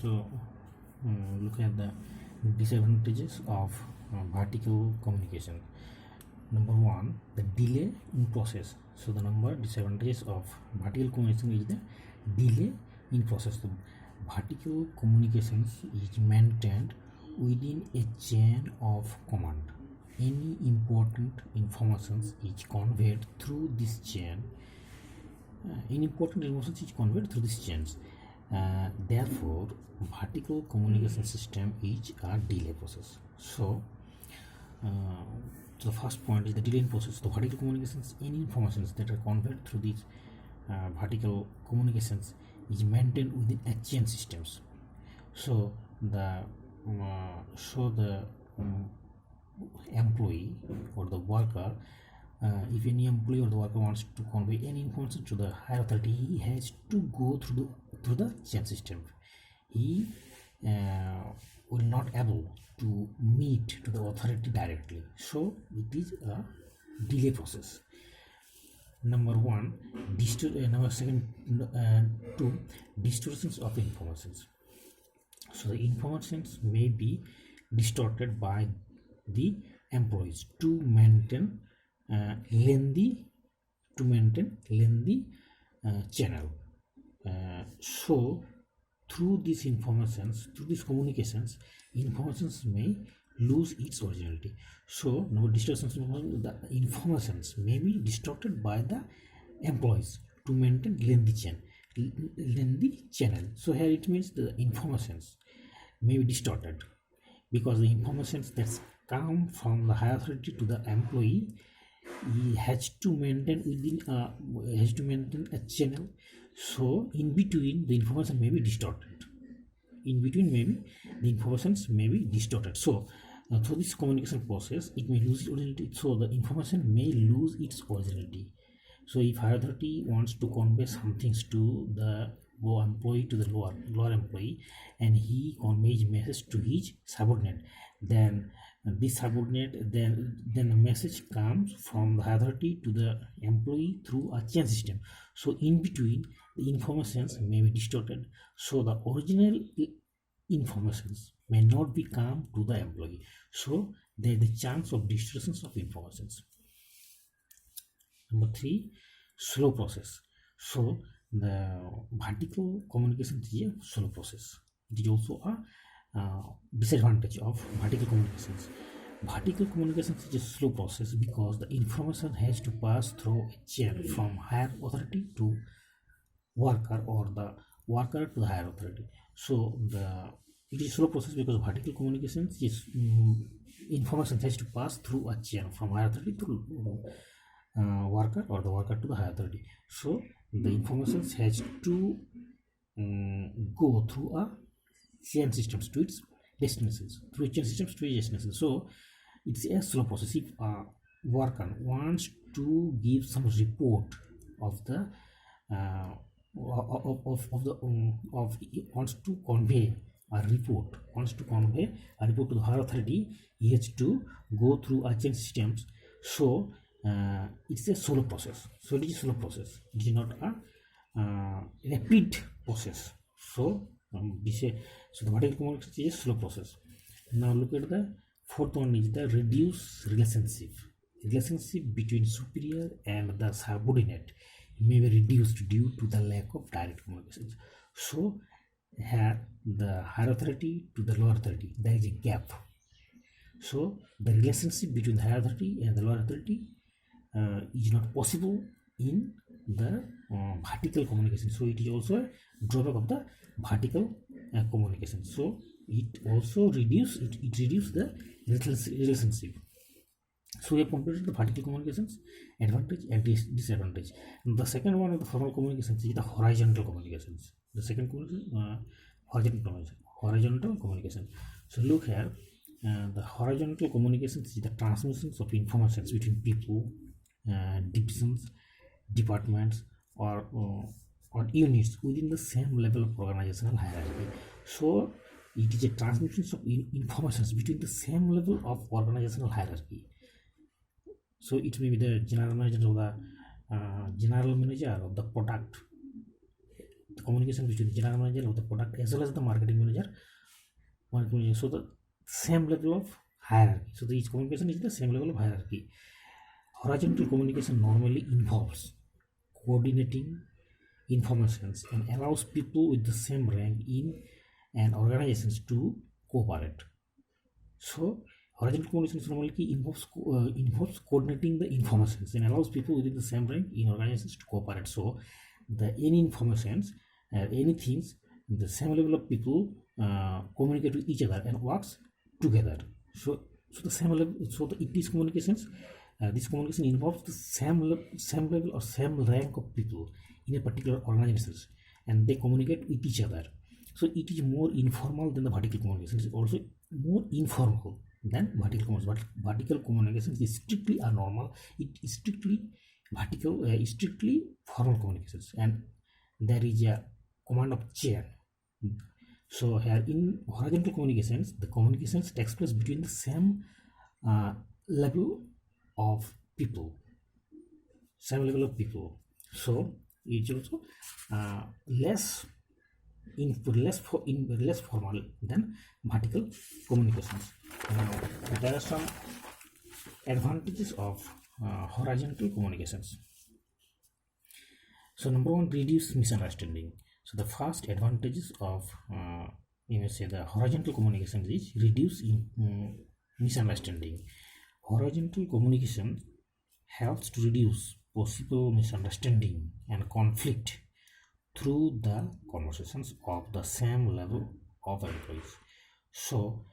So, look at the disadvantages of vertical communication. Number one, the delay in process. So the number disadvantages of vertical communication is the delay in process. The vertical communications is maintained within a chain of command. Any important informations is conveyed through this chain. Any important information is conveyed through these chains. Therefore, vertical communication system is a delay process. So the first point is the delay in process. The vertical communications, any informations that are conveyed through these vertical communications is maintained within a chain systems. So the employee or the worker, if any employee or the worker wants to convey any information to the higher authority, he has to go through the chain system. He will not able to meet to the authority directly. So it is a delay process. Number one, two, distortions of informations. So the informations may be distorted by the employees to maintain lengthy channel. So through these communications, informations may lose its originality. So now distortions, the informations may be distorted by the employees to maintain lengthy channel. So here it means the informations may be distorted because the informations that come from the higher authority to the employee, he has to maintain a channel. So in between the information may be distorted. So through this communication process, it may lose its originality. So the information may lose its originality. So if higher authority wants to convey some things to the lower employee, to the lower employee, and he conveys message to his subordinate, then this subordinate, then the message comes from the higher authority to the employee through a chain system. So in between, the informations may be distorted. So the original informations may not be come to the employee. So there is the chance of distortions of informations. Number three, slow process. So the vertical communication is a slow process. It is also a disadvantage of vertical communications. Vertical communications is a slow process because the information has to pass through a chain from higher authority to worker, or the worker to the higher authority. So it is slow process because vertical communications is information has to pass through a chain from higher authority to worker, or the worker to the higher authority. So the information has to go through a chain systems to its destinations, So it's a slow process. If a worker wants to give some report of the wants to convey a report to the higher authority, he has to go through a chain systems. So it's a slow process. So it is a slow process. It is not a rapid process. So the vertical communication is a slow process. Now look at the fourth one, is the reduced relationship between superior and the subordinate may be reduced due to the lack of direct communications. So here the higher authority to the lower authority, there is a gap. So the relationship between the higher authority and the lower authority is not possible in the vertical communication. So it is also a drawback of the vertical communication. So it also reduces the relationship. So we have completed the vertical communications, advantage and disadvantage. And the second one of the formal communications is the horizontal communications. The second horizontal communication. So look here, the horizontal communications is the transmissions of information between people, divisions, departments, or units within the same level of organizational hierarchy. So it is a transmission of information between the same level of organizational hierarchy. So it may be the general manager of the product, the communication between the general manager of the product as well as the marketing manager. So the same level of hierarchy. So each communication is the same level of hierarchy. Horizontal communication normally involves coordinating informations and allows people with the same rank in an organization to cooperate. So horizontal communication normally involves coordinating the informations and allows people within the same rank in organizations to cooperate. So the any informations, any things, the same level of people communicate with each other and works together. So the same level. So it is communications. This communication involves the same level or same rank of people in a particular organization, and they communicate with each other. So it is more informal than the vertical communication. It is also more informal than vertical communication. But vertical communication is strictly a normal. It is strictly vertical, strictly formal communications, and there is a command of chair. So here in horizontal communications, the communications takes place between the same level of people, same level of people. So it's also less formal than vertical communications. There are some advantages of horizontal communications. So number one, reduce misunderstanding. So the first advantages of you may say the horizontal communication is reduce misunderstanding. Horizontal communication helps to reduce possible misunderstanding and conflict through the conversations of the same level of employees. So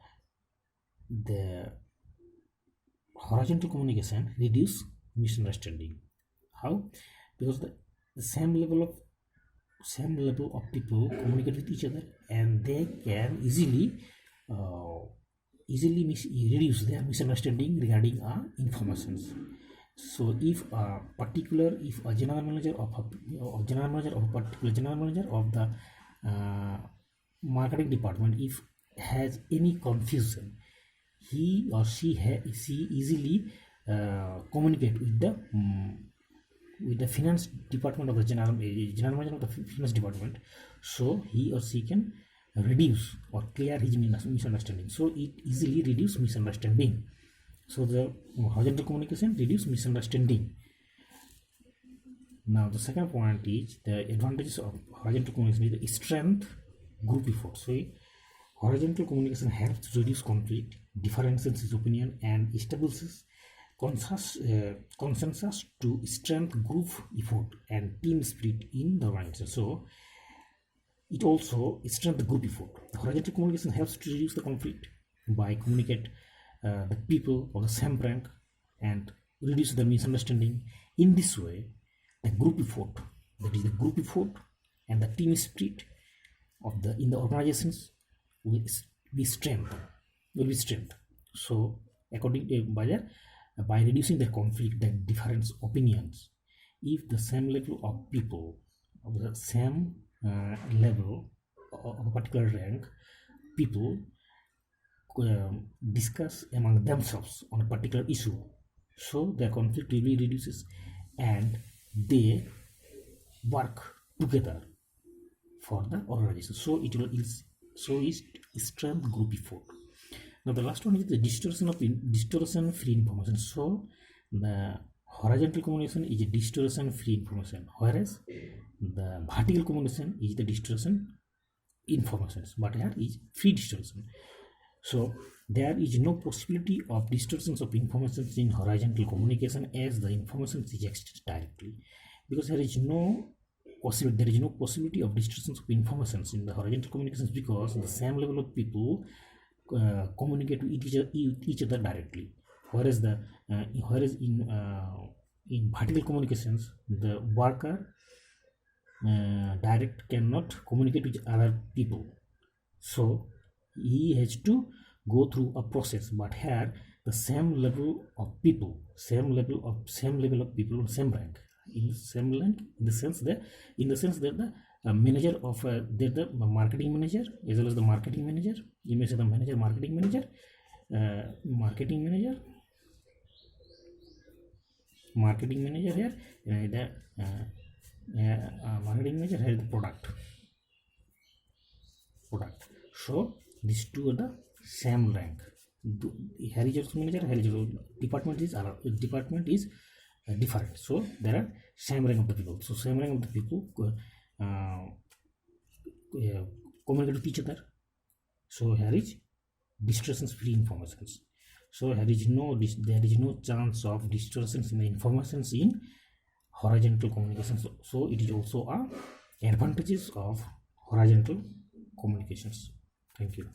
the horizontal communication reduce misunderstanding. How? Because the same level of people communicate with each other, and they can easily reduce their misunderstanding regarding informations. So if a general manager of the marketing department, if has any confusion, he or she easily communicate with the finance department of the general manager of the finance department, so he or she can reduce or clear his misunderstanding. So it easily reduce misunderstanding. So the horizontal communication reduce misunderstanding. Now the second point is the advantages of horizontal communication is the strength group effort. So horizontal communication helps to reduce conflict, differences in opinion, and establishes consensus to strengthen group effort and team spirit in the organization. So it also strengthens the group effort. The horizontal communication helps to reduce the conflict by communicate the people of the same rank and reduce the misunderstanding. In this way, the group effort, that is the group effort and the team spirit of the in the organizations will be strengthened. So according to by reducing the conflict, the different opinions, if the same level of people of the same level of a particular rank, people discuss among themselves on a particular issue, so their conflict really reduces and they work together for the organization. So it will is strength group effort. Now the last one is the distortion free information. So the horizontal communication is a distortion free information, whereas the vertical communication is the distortion informations, but here is free distortion. So there is no possibility of distortions of information in horizontal communication, as the information is exchanged directly, because there is no possibility of distortions of informations in the horizontal communications, because the same level of people communicate with each other directly, whereas in vertical communications the worker direct cannot communicate with other people, so he has to go through a process. But here the same level of people, same level of people, same rank, in the sense that the manager of the marketing manager as well as the marketing manager, you may say the marketing manager here, marketing manager here the product. product. So these two are the same rank. Here is your manager, here is your department is different. So there are same rank of the people. So same rank of the people communicate with each other. So here is distortions free informations. So there is no chance of distortions in the informations in horizontal communications. So it is also a advantages of horizontal communications. Thank you.